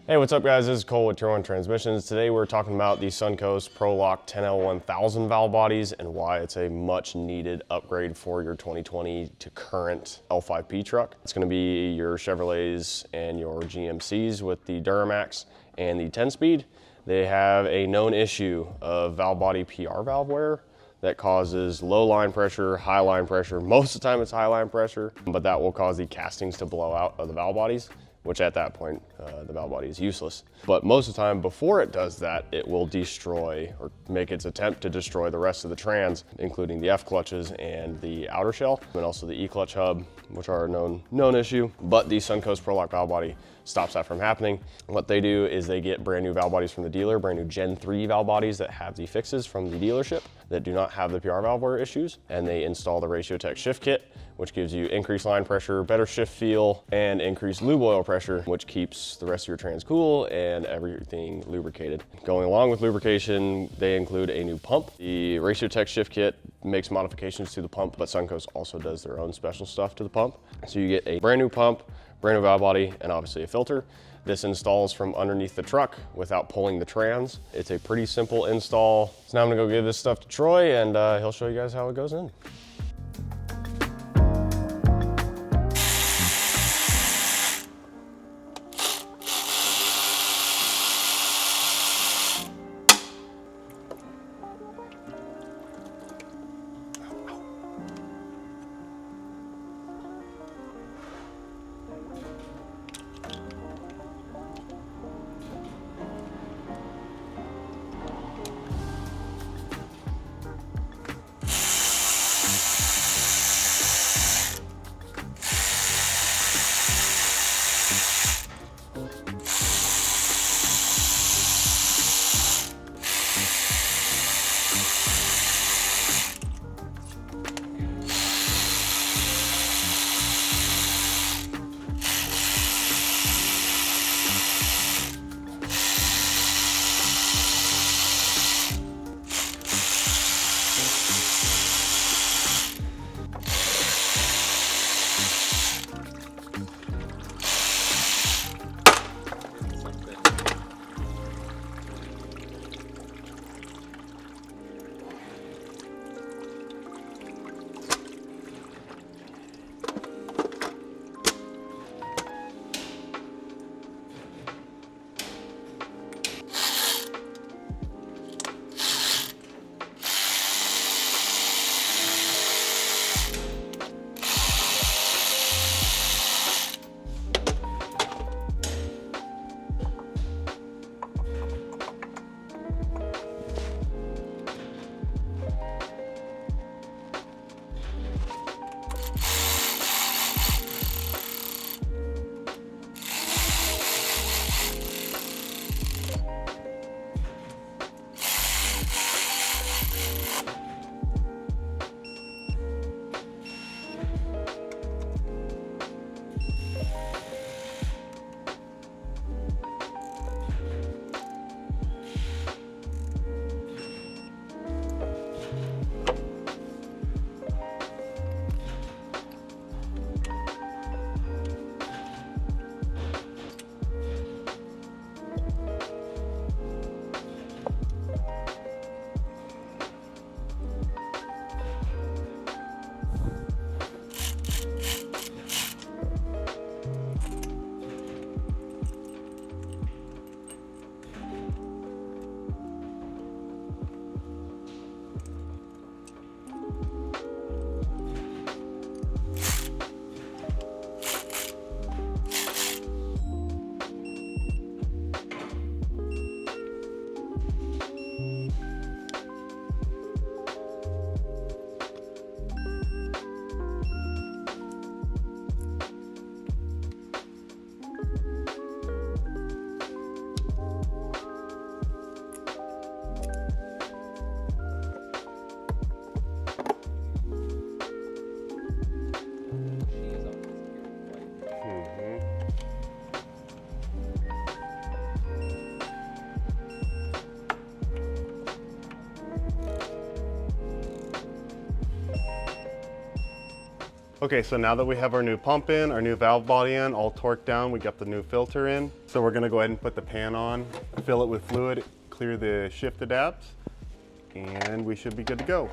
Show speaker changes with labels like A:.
A: Hey, what's up guys? This is Cole with Tier 1 Transmissions. Today we're talking about the SunCoast ProLock 10L1000 valve bodies and why it's a much needed upgrade for your 2020 to current L5P truck. It's going to be your Chevrolets and your GMCs with the Duramax and the 10-speed. They have a known issue of valve body PR valve wear that causes low line pressure, high line pressure. Most of the time it's high line pressure, but that will cause the castings to blow out of the valve bodies, which at that point, the valve body is useless. But most of the time before it does that, it will destroy or make its attempt to destroy the rest of the trans, including the F clutches and the outer shell, and also the E clutch hub, which are a known issue. But the SunCoast ProLock valve body stops that from happening. What they do is they get brand new valve bodies from the dealer, brand new Gen 3 valve bodies that have the fixes from the dealership that do not have the PR valve wear issues, and they install the RatioTech shift kit, which gives you increased line pressure, better shift feel, and increased lube oil pressure, which keeps the rest of your trans cool and everything lubricated. Going along with lubrication, they include a new pump. The RatioTech shift kit makes modifications to the pump, but SunCoast also does their own special stuff to the pump. So you get a brand new pump, brand new valve body, and obviously a filter. This installs from underneath the truck without pulling the trans. It's a pretty simple install. So now I'm gonna go give this stuff to Troy and he'll show you guys how it goes in.
B: Okay, so now that we have our new pump in, our new valve body in, all torqued down, we got the new filter in. So we're gonna go ahead and put the pan on, fill it with fluid, clear the shift adapts, and we should be good to go.